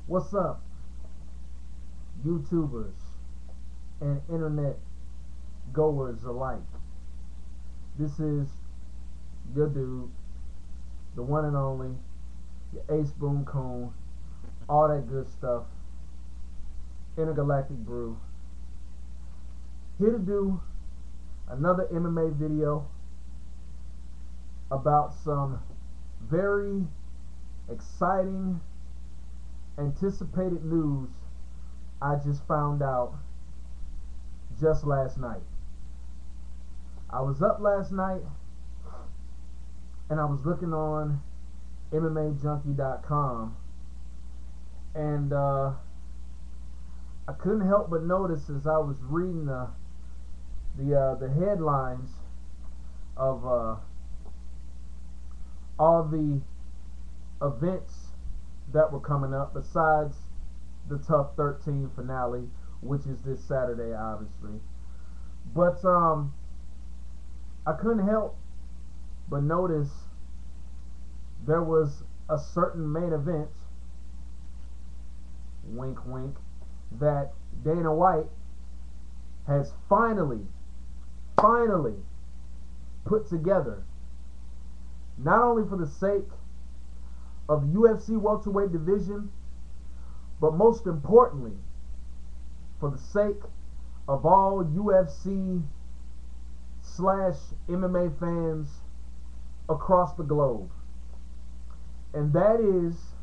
What's up, YouTubers and internet goers alike? This is your dude, the one and only, your Ace Boom Coon, all that good stuff, Intergalactic Brew. Here to do another MMA video about some very exciting, anticipated news I just found out just last night. I was up last night and I was looking on MMAJunkie.com, and I couldn't help but notice as I was reading the headlines of all the events that were coming up besides the Tough 13 finale, which is this Saturday, obviously. But I couldn't help but notice there was a certain main event, wink wink, that Dana White has finally put together, not only for the sake of UFC welterweight division, but most importantly for the sake of all UFC / MMA fans across the globe. And that is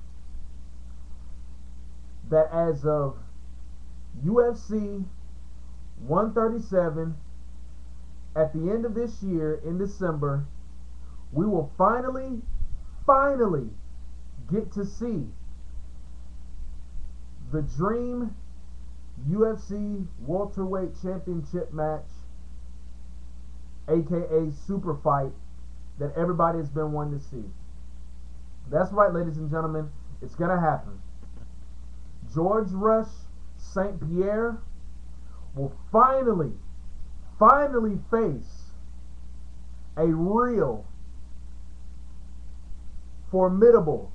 that as of UFC 137 at the end of this year in December, we will finally get to see the dream UFC welterweight championship match, aka super fight, that everybody has been wanting to see. That's right, ladies and gentlemen, it's gonna happen. George Rush St.Pierre will finally face a real formidable,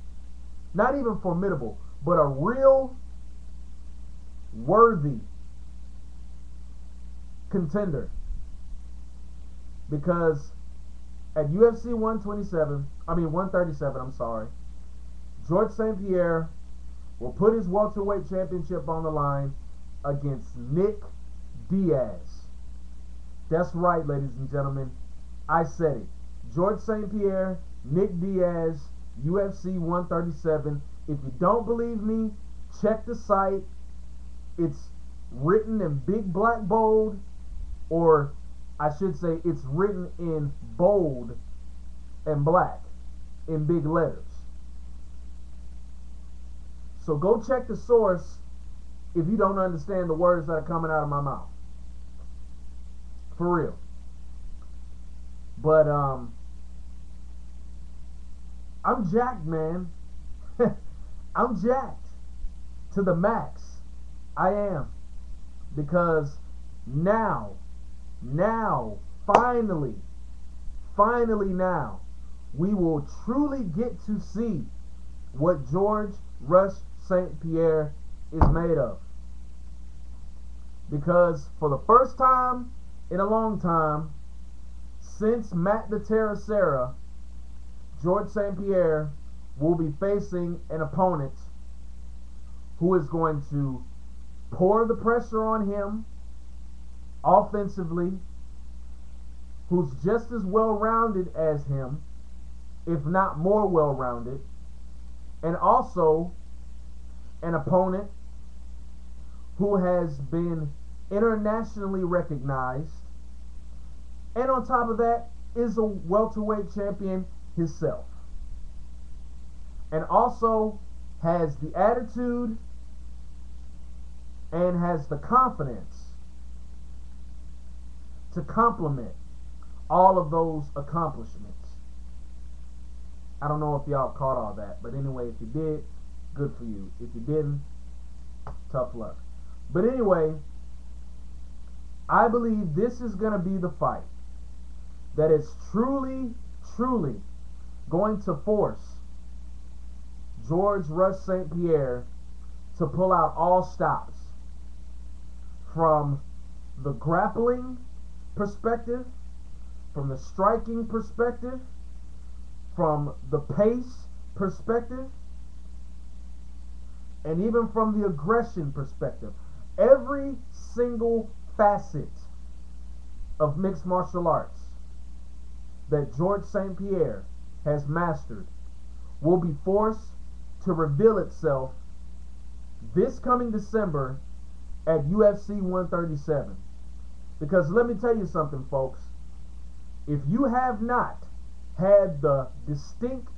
not even formidable, but a real worthy contender. Because at UFC 137, George St.Pierre will put his welterweight championship on the line against Nick Diaz. That's right, ladies and gentlemen, I said it. George St.Pierre, Nick Diaz, UFC 137. If you don't believe me, check the site. It's written in big black bold, or I should say it's written in bold and black in big letters. So go check the source if you don't understand the words that are coming out of my mouth. For real. But I'm jacked, man. I'm jacked to the max. I am. Because now, finally now, we will truly get to see what George Rush St.Pierre is made of. Because for the first time in a long time, since Matt Serra, George St.Pierre will be facing an opponent who is going to pour the pressure on him offensively, who's just as well-rounded as him, if not more well-rounded, and also an opponent who has been internationally recognized, and on top of that is a welterweight champion himself, and also has the attitude and has the confidence to complement all of those accomplishments. I don't know if y'all caught all that, but anyway, if you did, good for you. If you didn't, tough luck. But anyway, I believe this is going to be the fight that is truly going to force George Rush St.Pierre to pull out all stops from the grappling perspective, from the striking perspective, from the pace perspective, and even from the aggression perspective. Every single facet of mixed martial arts that George St.Pierre has mastered will be forced to reveal itself this coming December at UFC 137. Because let me tell you something, folks. If you have not had the distinct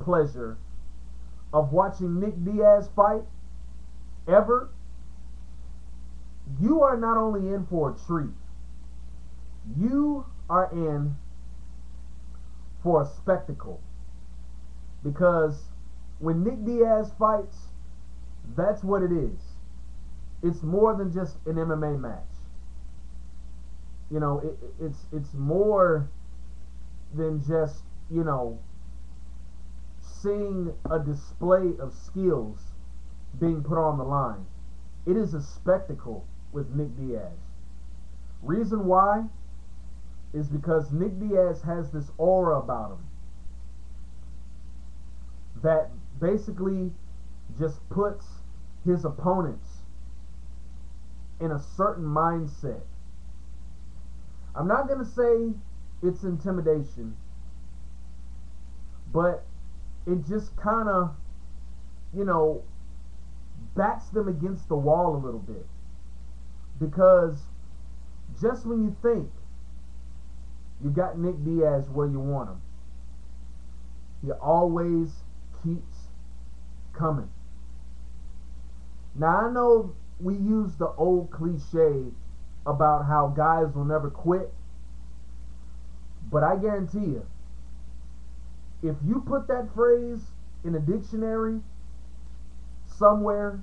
pleasure of watching Nick Diaz fight ever, you are not only in for a treat, you are in for a spectacle. Because when Nick Diaz fights, that's what it is. It's more than just an MMA match. You know, it's more than just, you know, seeing a display of skills being put on the line. It is a spectacle with Nick Diaz. Reason why is because Nick Diaz has this aura about him that basically just puts his opponents in a certain mindset. I'm not going to say it's intimidation, but it just kind of, you know, backs them against the wall a little bit. Because just when you think you got Nick Diaz where you want him, he always keeps coming. Now I know we use the old cliche about how guys will never quit, but I guarantee you, if you put that phrase in a dictionary somewhere,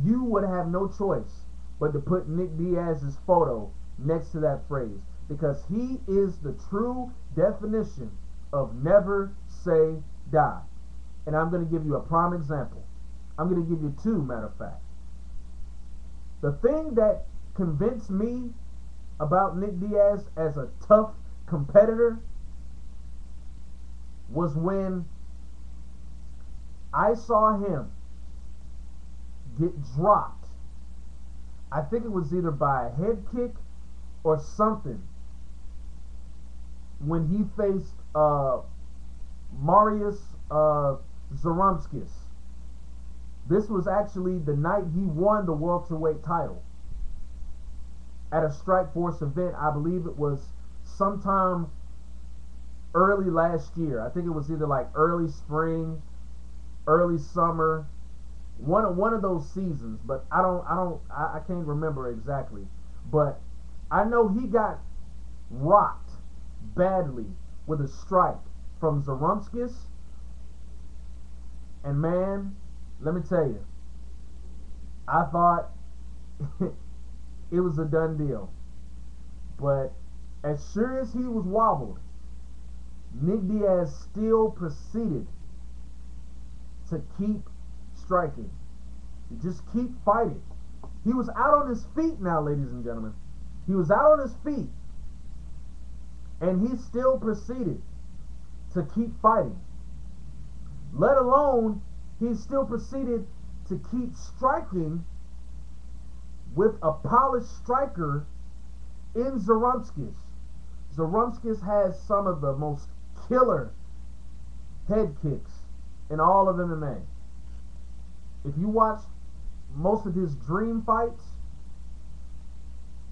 you would have no choice but to put Nick Diaz's photo next to that phrase, because he is the true definition of never say die. And I'm going to give you a prime example. I'm going to give you two, matter of fact. The thing that convinced me about Nick Diaz as a tough competitor was when I saw him get dropped. I think it was either by a head kick or something when he faced Mariusz Zarumskis. This was actually the night he won the welterweight title at a Strikeforce event. I believe it was sometime early last year. I think it was either like early spring, early summer, one of those seasons, but I can't remember exactly. But I know he got rocked badly with a strike from Zarumskis, and man, let me tell you, I thought it was a done deal. But as sure as he was wobbled, Nick Diaz still proceeded to keep striking, to just keep fighting. He was out on his feet now, ladies and gentlemen. He was out on his feet, and he still proceeded to keep fighting. Let alone, he still proceeded to keep striking with a polished striker in Zarumskis. Zarumskis has some of the most killer head kicks in all of MMA. If you watch most of his dream fights,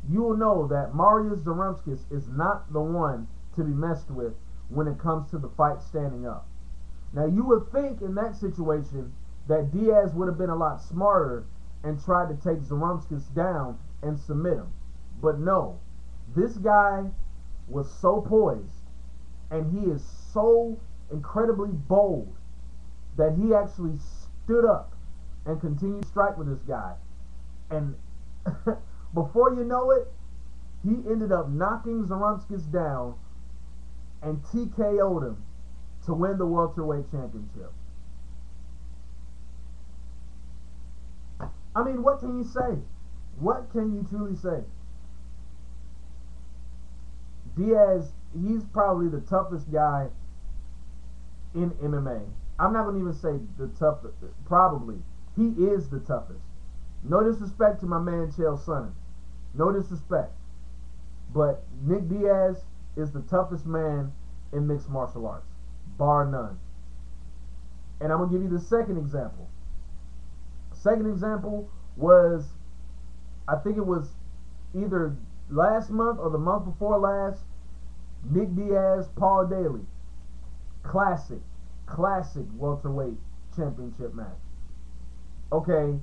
you will know that Mariusz Zarumskis is not the one to be messed with when it comes to the fight standing up. Now, you would think in that situation that Diaz would have been a lot smarter and tried to take Zarumskis down and submit him. But no, this guy was so poised, and he is so incredibly bold that he actually stood up and continued to strike with this guy. And before you know it, he ended up knocking Zarumskis down and TKO'd him to win the welterweight championship. I mean, what can you say? What can you truly say? Diaz, he's probably the toughest guy in MMA. I'm not going to even say the toughest. Probably. He is the toughest. No disrespect to my man Chael Sonnen. No disrespect. But Nick Diaz is the toughest man in mixed martial arts. Bar none. And I'm going to give you the second example. Second example was, I think it was either last month or the month before last, Nick Diaz, Paul Daly. Classic welterweight championship match. Okay,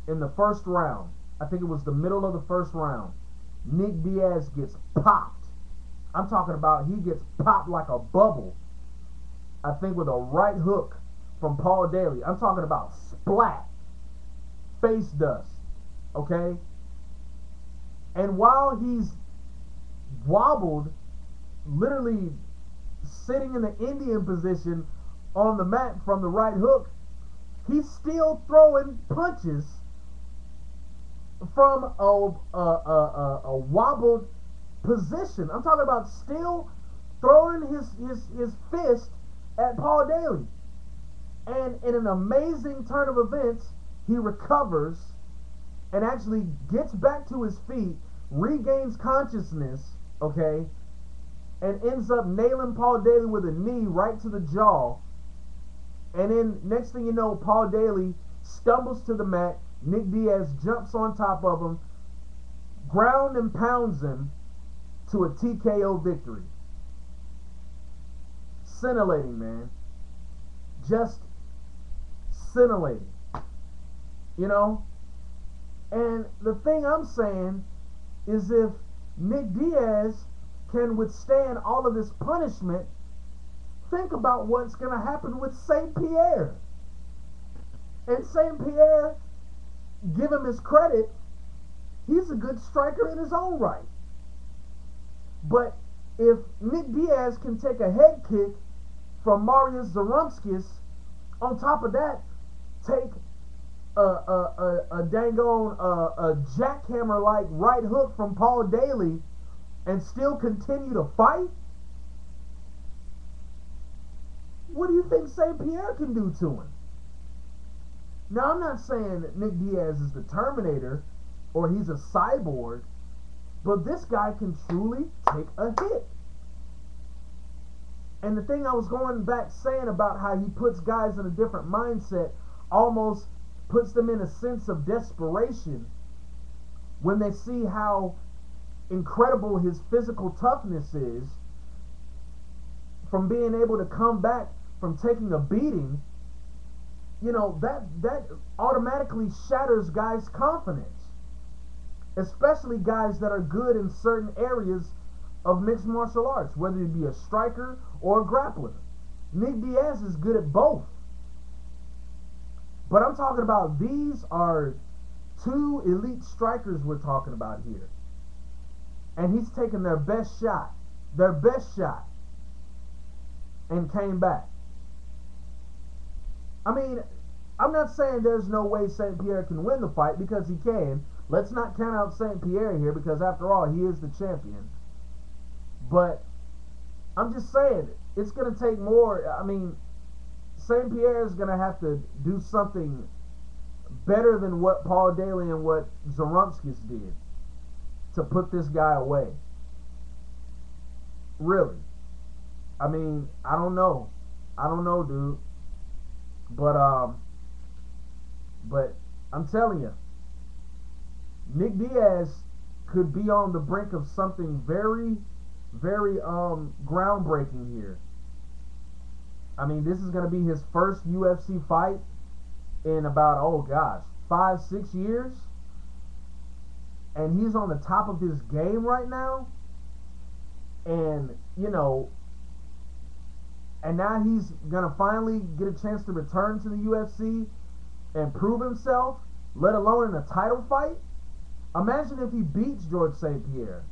in the first round, I think it was the middle of the first round, Nick Diaz gets popped. I'm talking about he gets popped like a bubble. I think with a right hook from Paul Daly. I'm talking about splat. Face dust. Okay? And while he's wobbled, literally sitting in the Indian position on the mat from the right hook, he's still throwing punches from a wobbled position. I'm talking about still throwing his fist at Paul Daly. And in an amazing turn of events, he recovers and actually gets back to his feet, regains consciousness, okay, and ends up nailing Paul Daly with a knee right to the jaw. And then next thing you know, Paul Daly stumbles to the mat. Nick Diaz jumps on top of him, ground and pounds him to a TKO victory. Scintillating, man. Just scintillating. You know? And the thing I'm saying is, if Nick Diaz can withstand all of this punishment, think about what's going to happen with St.Pierre. And St.Pierre, give him his credit, he's a good striker in his own right. But if Nick Diaz can take a head kick from Mariusz Zarumskis, on top of that, take a dang-on a jackhammer-like right hook from Paul Daly and still continue to fight, what do you think St.Pierre can do to him? Now, I'm not saying that Nick Diaz is the Terminator or he's a cyborg, but this guy can truly take a hit. And the thing I was going back saying about how he puts guys in a different mindset, almost puts them in a sense of desperation when they see how incredible his physical toughness is, from being able to come back from taking a beating. You know, that automatically shatters guys' confidence, especially guys that are good in certain areas of mixed martial arts, whether it be a striker or a grappler. Nick Diaz is good at both. But I'm talking about, these are two elite strikers we're talking about here. And he's taken their best shot, and came back. I mean, I'm not saying there's no way St.Pierre can win the fight, because he can. Let's not count out St.Pierre here, because after all, he is the champion. But I'm just saying, it's going to take more. I mean, St.Pierre is going to have to do something better than what Paul Daly and what Zarumskis did to put this guy away. Really. I mean, I don't know, dude. But I'm telling you, Nick Diaz could be on the brink of something very, very groundbreaking here. I mean, this is going to be his first UFC fight in about, 5-6 years. And he's on the top of his game right now. And, you know, and now he's going to finally get a chance to return to the UFC and prove himself, let alone in a title fight. Imagine if he beats George St. Pierre.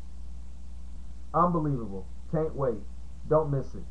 Unbelievable. Can't wait. Don't miss it.